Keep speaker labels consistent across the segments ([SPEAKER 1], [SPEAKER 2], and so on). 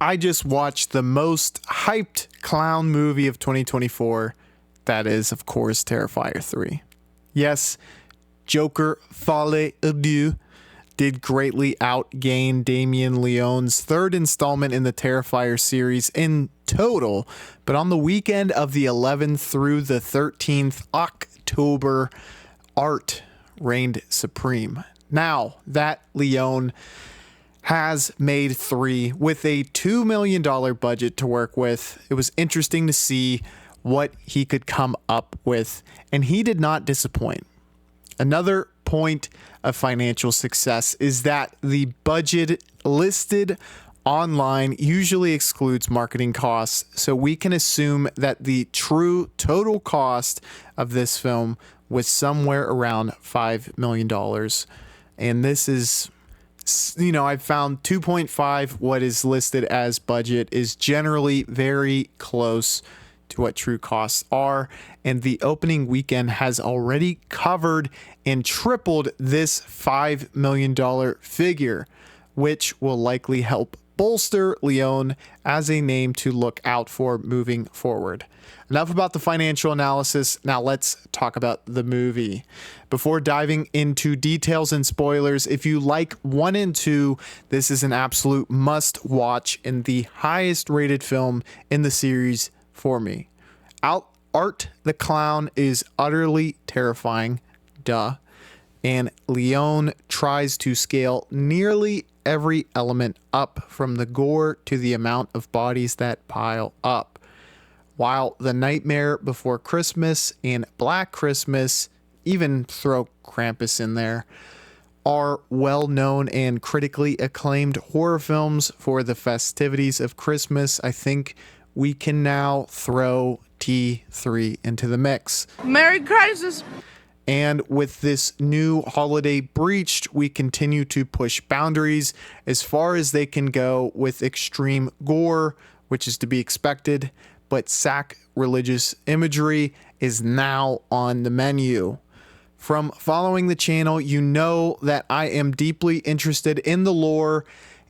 [SPEAKER 1] I just watched the most hyped clown movie of 2024. That is, of course, Terrifier 3. Yes, Joker Folie à Deux did greatly outgain Damien Leone's third installment in the Terrifier series in total, but on the weekend of the 11th through the 13th October, art reigned supreme. Now that Leone has made 3 with a $2 million budget to work with, it was interesting to see what he could come up with, and he did not disappoint. Another point of financial success is that the budget listed online usually excludes marketing costs, so we can assume that the true total cost of this film was somewhere around $5 million. And this is, I've found 2.5, what is listed as budget, is generally very close to what true costs are, and the opening weekend has already covered and tripled this $5 million figure, which will likely help bolster Leone as a name to look out for moving forward. Enough about the financial analysis. Now let's talk about the movie. Before diving into details and spoilers, if you like 1 and 2, this is an absolute must watch and the highest rated film in the series for me. Art the Clown is utterly terrifying, and Leone tries to scale nearly every element up, from the gore to the amount of bodies that pile up. While The Nightmare Before Christmas and Black Christmas, even throw Krampus in there, are well-known and critically acclaimed horror films for the festivities of Christmas, I think we can now throw T3 into the mix.
[SPEAKER 2] Merry Crisis!
[SPEAKER 1] And with this new holiday breached, we continue to push boundaries as far as they can go with extreme gore, which is to be expected, but sacrilegious imagery is now on the menu. From following the channel, you know that I am deeply interested in the lore,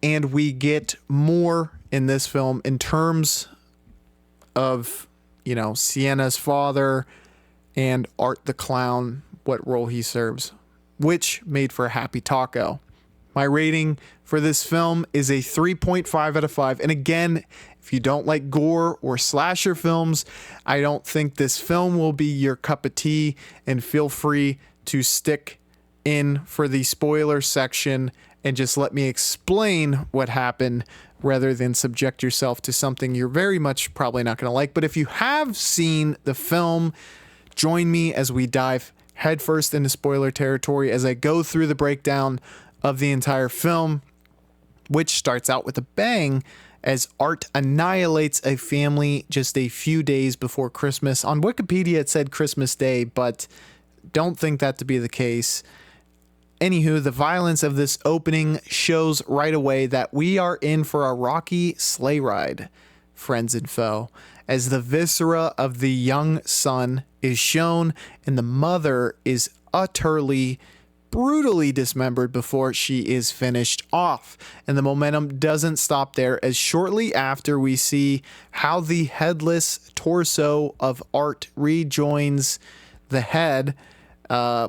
[SPEAKER 1] and we get more in this film in terms of, Sienna's father and Art the Clown, what role he serves, which made for a happy taco. My rating for this film is a 3.5 out of 5. And again, if you don't like gore or slasher films, I don't think this film will be your cup of tea, and feel free to stick in for the spoiler section and just let me explain what happened rather than subject yourself to something you're very much probably not going to like. But if you have seen the film, join me as we dive headfirst into spoiler territory as I go through the breakdown of the entire film, which starts out with a bang as Art annihilates a family just a few days before Christmas. On Wikipedia, it said Christmas Day, but don't think that to be the case. Anywho, the violence of this opening shows right away that we are in for a rocky sleigh ride, friends and foe, as the viscera of the young son is shown and the mother is utterly, brutally dismembered before she is finished off. And the momentum doesn't stop there, as shortly after we see how the headless torso of Art rejoins the head,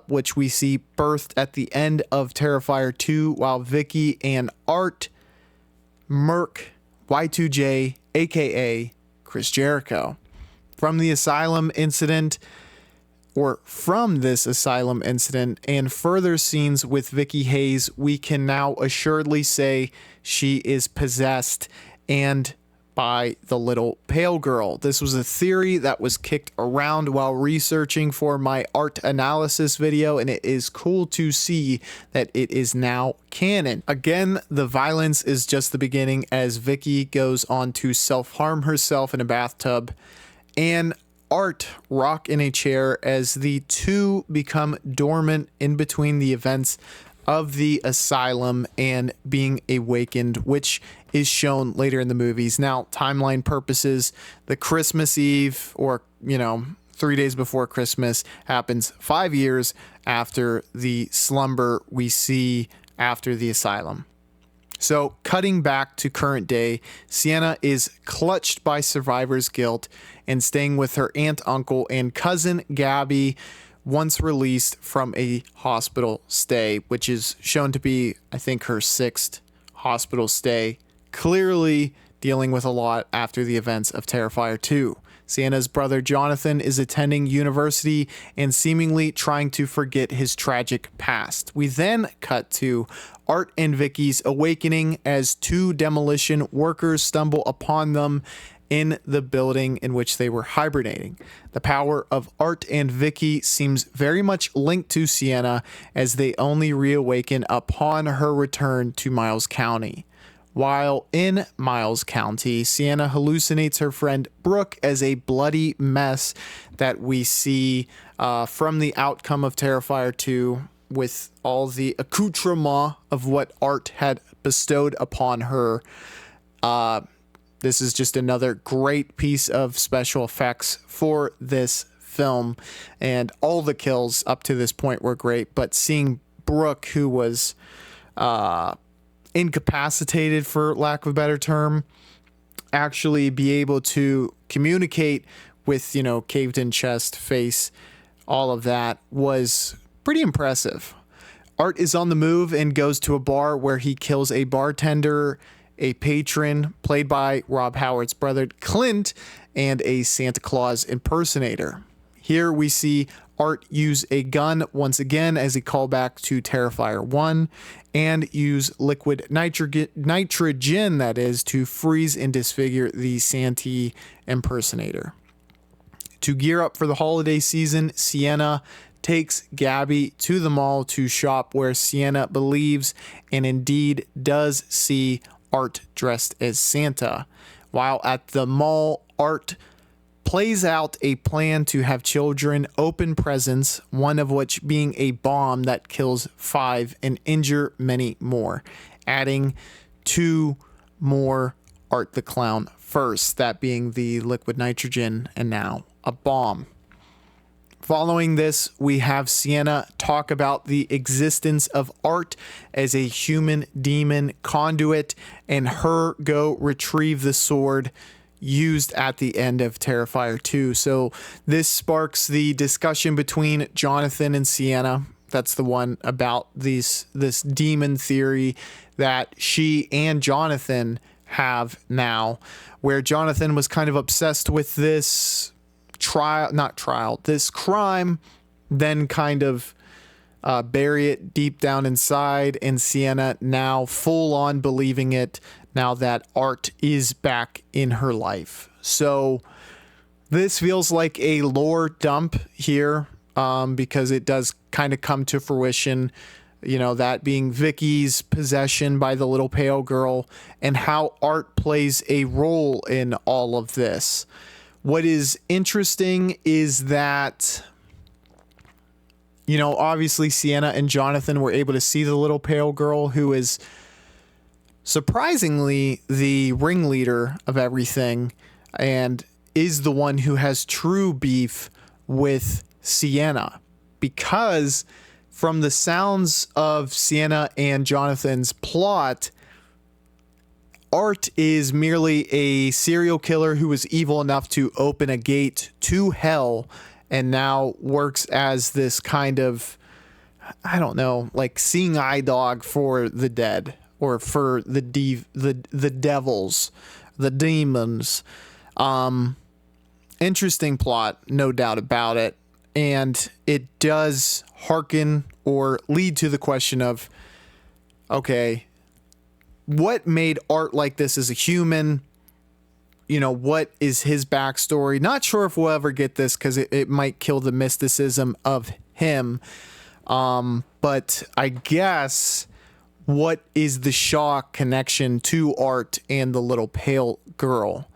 [SPEAKER 1] which we see birthed at the end of Terrifier 2, while Vicky and Art murk Y2J, aka Chris Jericho. From this asylum incident and further scenes with Vicky Hayes, we can now assuredly say she is possessed and by the little pale girl. This was a theory that was kicked around while researching for my art analysis video, and it is cool to see that it is now canon. Again, the violence is just the beginning as Vicky goes on to self-harm herself in a bathtub, and Art rock in a chair as the two become dormant in between the events of the asylum and being awakened, which is shown later in the movies. Now, timeline purposes, the Christmas Eve, or 3 days before Christmas, happens 5 years after the slumber we see after the asylum. So, cutting back to current day, Sienna is clutched by survivor's guilt and staying with her aunt, uncle, and cousin Gabby once released from a hospital stay, which is shown to be, I think, her 6th hospital stay. Clearly dealing with a lot after the events of Terrifier 2. Sienna's brother Jonathan is attending university and seemingly trying to forget his tragic past. We then cut to Art and Vicky's awakening as 2 demolition workers stumble upon them in the building in which they were hibernating. The power of Art and Vicky seems very much linked to Sienna, as they only reawaken upon her return to Miles County. While in Miles County, Sienna hallucinates her friend Brooke as a bloody mess that we see from the outcome of Terrifier 2, with all the accoutrement of what Art had bestowed upon her. This is just another great piece of special effects for this film, and all the kills up to this point were great, but seeing Brooke, who was incapacitated, for lack of a better term, actually be able to communicate with, caved in chest, face, all of that was pretty impressive. Art is on the move and goes to a bar where he kills a bartender, a patron played by Rob Howard's brother Clint, and a Santa Claus impersonator. Here we see Art use a gun once again as a callback to Terrifier 1, and use liquid nitrogen, that is, to freeze and disfigure the Santa impersonator. To gear up for the holiday season, Sienna takes Gabby to the mall to shop, where Sienna believes and indeed does see Art dressed as Santa. While at the mall, Art plays out a plan to have children open presents, one of which being a bomb that kills 5 and injure many more, adding 2 more Art the Clown first, that being the liquid nitrogen and now a bomb. Following this, we have Sienna talk about the existence of Art as a human demon conduit, and her go retrieve the sword used at the end of Terrifier 2. So this sparks the discussion between Jonathan and Sienna. That's the one about this demon theory that she and Jonathan have now, where Jonathan was kind of obsessed with this this crime, then kind of bury it deep down inside, and Sienna now full on believing it now that Art is back in her life. So this feels like a lore dump here, because it does kind of come to fruition, that being Vicky's possession by the little pale girl, and how Art plays a role in all of this. What is interesting is that, obviously Sienna and Jonathan were able to see the little pale girl, who is surprisingly the ringleader of everything and is the one who has true beef with Sienna, because from the sounds of Sienna and Jonathan's plot, Art is merely a serial killer who was evil enough to open a gate to hell, and now works as this kind of, like seeing eye dog for the dead, or for the devils, the demons. Interesting plot, no doubt about it. And it does hearken or lead to the question of, okay, what made Art like this as a human? What is his backstory? Not sure if we'll ever get this, because it might kill the mysticism of him. But I guess, what is the Shaw connection to Art and the little pale girl?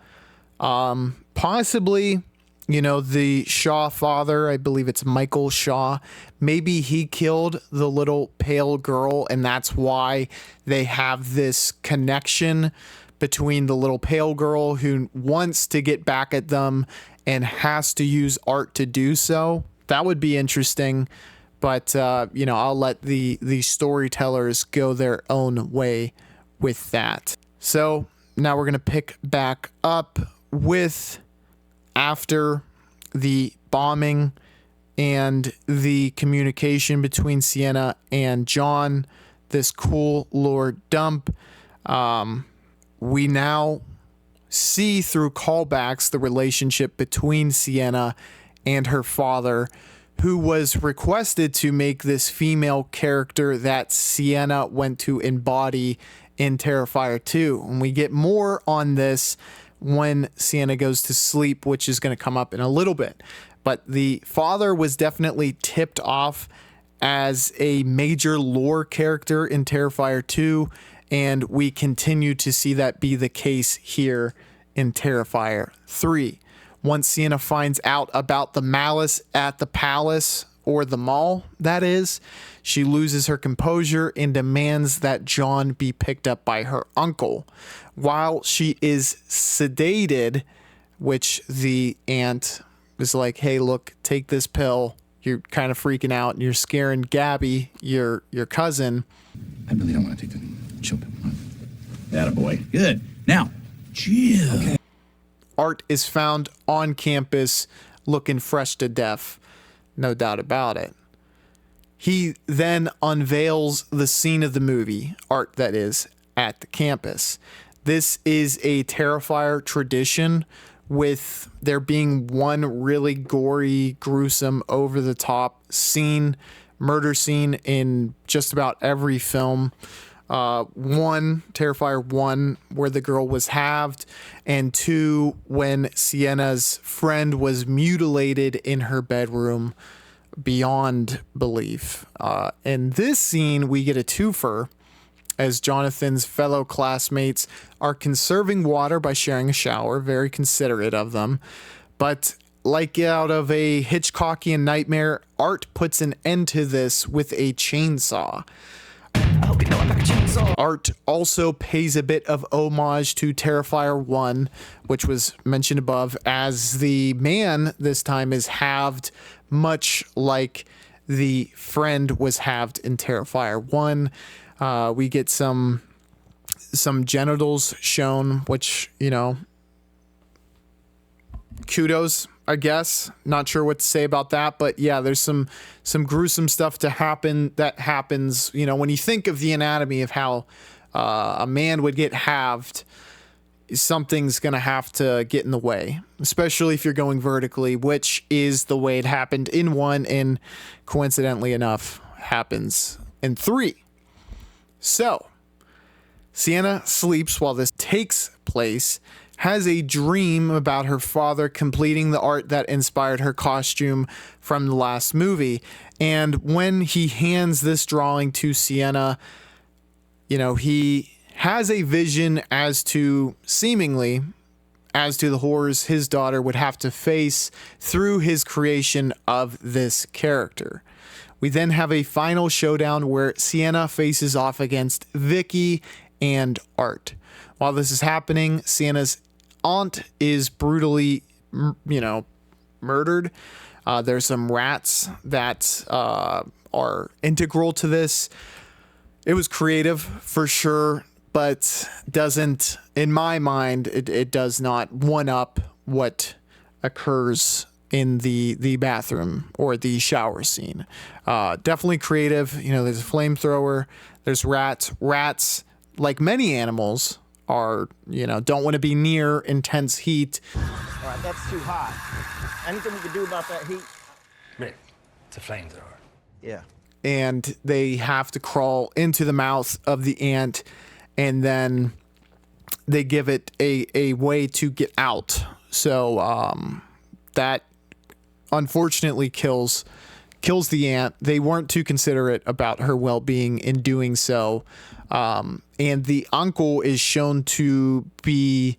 [SPEAKER 1] Possibly, the Shaw father, I believe it's Michael Shaw, maybe he killed the little pale girl, and that's why they have this connection between the little pale girl, who wants to get back at them and has to use Art to do so. That would be interesting, but I'll let the storytellers go their own way with that. So now we're going to pick back up with after the bombing and the communication between Sienna and John, this cool lore dump. We now see through callbacks the relationship between Sienna and her father, who was requested to make this female character that Sienna went to embody in Terrifier 2. And we get more on this when Sienna goes to sleep, which is going to come up in a little bit. But the father was definitely tipped off as a major lore character in Terrifier 2, and we continue to see that be the case here in Terrifier 3. Once Sienna finds out about the malice at the palace, or the mall, that is, she loses her composure and demands that John be picked up by her uncle. While she is sedated, which the aunt is like, hey, look, take this pill. You're kind of freaking out and you're scaring Gabby, your cousin.
[SPEAKER 2] I really don't want to take the chill pill. Attaboy. Good. Now, chill. Okay.
[SPEAKER 1] Art is found on campus looking fresh to death. No doubt about it. He then unveils the scene of the movie, Art that is, at the campus. This is a Terrifier tradition, with there being one really gory, gruesome, over-the-top scene, murder scene in just about every film. Terrifier 1, where the girl was halved, and 2, when Sienna's friend was mutilated in her bedroom beyond belief. In this scene, we get a twofer, as Jonathan's fellow classmates are conserving water by sharing a shower, very considerate of them. But like out of a Hitchcockian nightmare, Art puts an end to this with a chainsaw. Art also pays a bit of homage to Terrifier 1, which was mentioned above, as the man this time is halved, much like the friend was halved in Terrifier 1. We get some genitals shown, which, you know, kudos, I guess. Not sure what to say about that, but yeah, there's some gruesome stuff that happens, you know, when you think of the anatomy of how a man would get halved, something's gonna have to get in the way, especially if you're going vertically, which is the way it happened in 1 and coincidentally enough happens in 3. So Sienna sleeps while this takes place, has a dream about her father completing the art that inspired her costume from the last movie. And when he hands this drawing to Sienna, you know, he has a vision as to seemingly as to the horrors his daughter would have to face through his creation of this character. We then have a final showdown where Sienna faces off against Vicky and Art. While this is happening, Sienna's aunt is brutally, murdered. There's some rats that are integral to this. It was creative for sure, but doesn't, in my mind, it does not one-up what occurs in the bathroom or the shower scene. Definitely creative. You know, there's a flamethrower, there's rats. Rats, like many animals, are, don't want to be near intense heat.
[SPEAKER 3] All right, that's too hot. Anything we can do about that heat?
[SPEAKER 4] Rick, it's a flamethrower.
[SPEAKER 3] Yeah.
[SPEAKER 1] And they have to crawl into the mouth of the ant, and then they give it a way to get out. So that unfortunately kills the ant. They weren't too considerate about her well-being in doing so. And the uncle is shown to be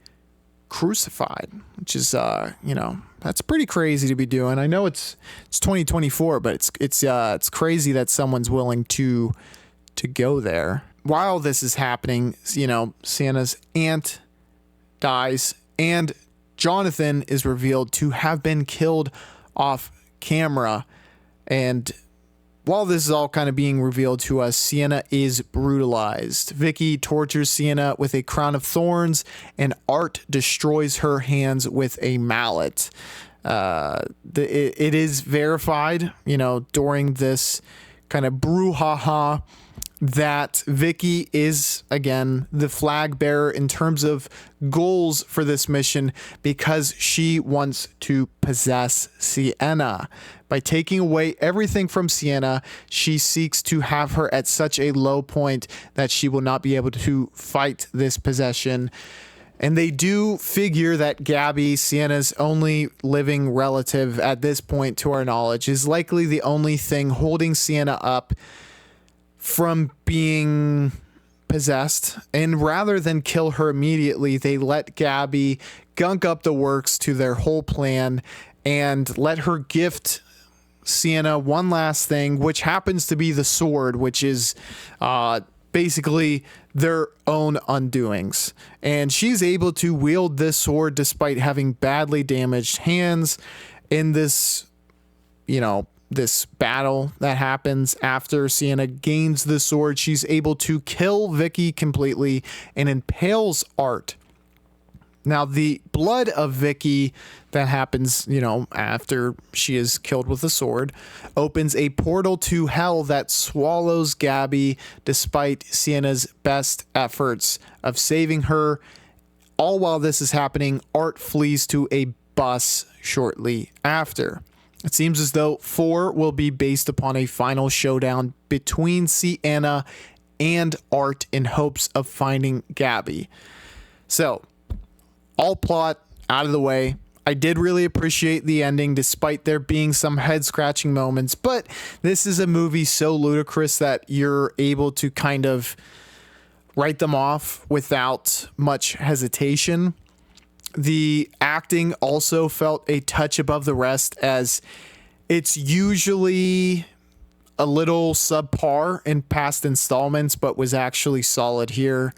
[SPEAKER 1] crucified, which is, that's pretty crazy to be doing. I know it's 2024, but it's crazy that someone's willing to go there. While this is happening, Sienna's aunt dies, and Jonathan is revealed to have been killed off camera. And while this is all kind of being revealed to us, Sienna is brutalized. Vicky tortures Sienna with a crown of thorns, and Art destroys her hands with a mallet. It is verified, during this kind of brouhaha, that Vicky is, again, the flag bearer in terms of goals for this mission, because she wants to possess Sienna. By taking away everything from Sienna, she seeks to have her at such a low point that she will not be able to fight this possession. And they do figure that Gabby, Sienna's only living relative at this point, to our knowledge, is likely the only thing holding Sienna up from being possessed. And rather than kill her immediately, they let Gabby gunk up the works to their whole plan and let her gift Sienna one last thing, which happens to be the sword, which is basically their own undoings. And she's able to wield this sword despite having badly damaged hands in this, this battle that happens after Sienna gains the sword. She's able to kill Vicky completely and impales Art. Now, the blood of Vicky that happens, after she is killed with a sword, opens a portal to hell that swallows Gabby despite Sienna's best efforts of saving her. All while this is happening, Art flees to a bus shortly after. It seems as though 4 will be based upon a final showdown between Sienna and Art in hopes of finding Gabby. So, all plot out of the way. I did really appreciate the ending, despite there being some head-scratching moments, but this is a movie so ludicrous that you're able to kind of write them off without much hesitation. The acting also felt a touch above the rest, as it's usually a little subpar in past installments, but was actually solid here.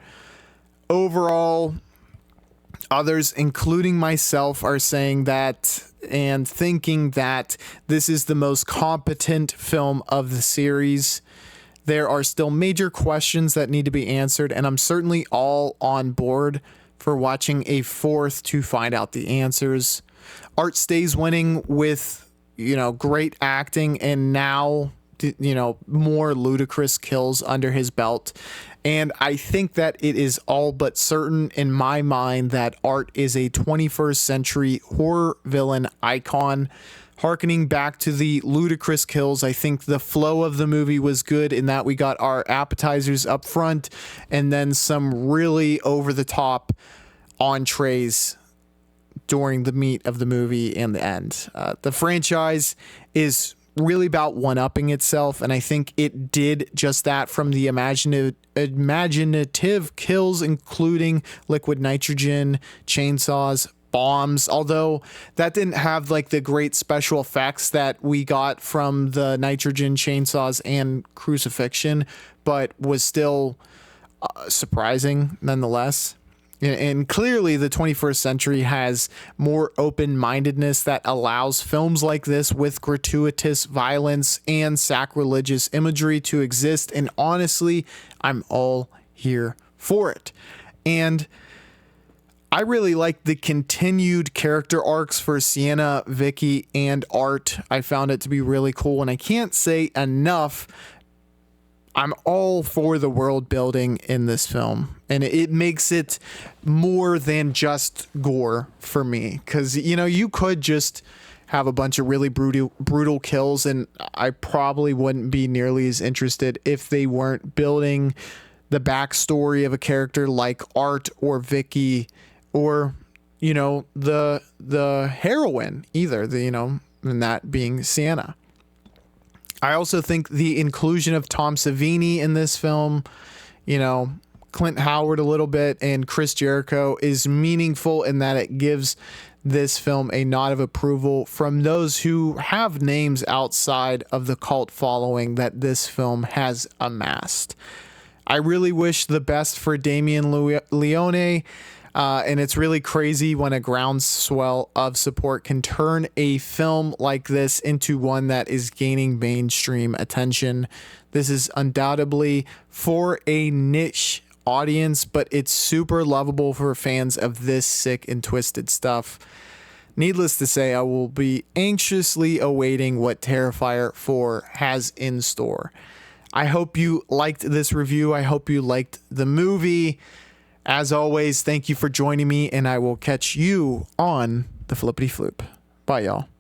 [SPEAKER 1] Overall, others, including myself, are saying that and thinking that this is the most competent film of the series. There are still major questions that need to be answered, and I'm certainly all on board for watching a 4th to find out the answers. Art stays winning with, great acting and now, more ludicrous kills under his belt. And I think that it is all but certain in my mind that Art is a 21st century horror villain icon. Harkening back to the ludicrous kills, I think the flow of the movie was good in that we got our appetizers up front and then some really over-the-top entrees during the meat of the movie and the end. The franchise is really about one-upping itself, and I think it did just that from the imaginative kills, including liquid nitrogen, chainsaws, bombs, although that didn't have like the great special effects that we got from the nitrogen chainsaws and crucifixion, but was still surprising nonetheless. And clearly the 21st century has more open-mindedness that allows films like this with gratuitous violence and sacrilegious imagery to exist, and honestly, I'm all here for it. And I really like the continued character arcs for Sienna, Vicky, and Art. I found it to be really cool, and I can't say enough. I'm all for the world building in this film, and it makes it more than just gore for me, because you could just have a bunch of really brutal kills, and I probably wouldn't be nearly as interested if they weren't building the backstory of a character like Art or Vicky, or the heroine either, and that being Sienna. I also think the inclusion of Tom Savini in this film, Clint Howard a little bit, and Chris Jericho is meaningful in that it gives this film a nod of approval from those who have names outside of the cult following that this film has amassed. I really wish the best for Damien Leone. And it's really crazy when a groundswell of support can turn a film like this into one that is gaining mainstream attention. This is undoubtedly for a niche audience, but it's super lovable for fans of this sick and twisted stuff. Needless to say, I will be anxiously awaiting what Terrifier 4 has in store. I hope you liked this review. I hope you liked the movie. As always, thank you for joining me, and I will catch you on the flippity floop. Bye, y'all.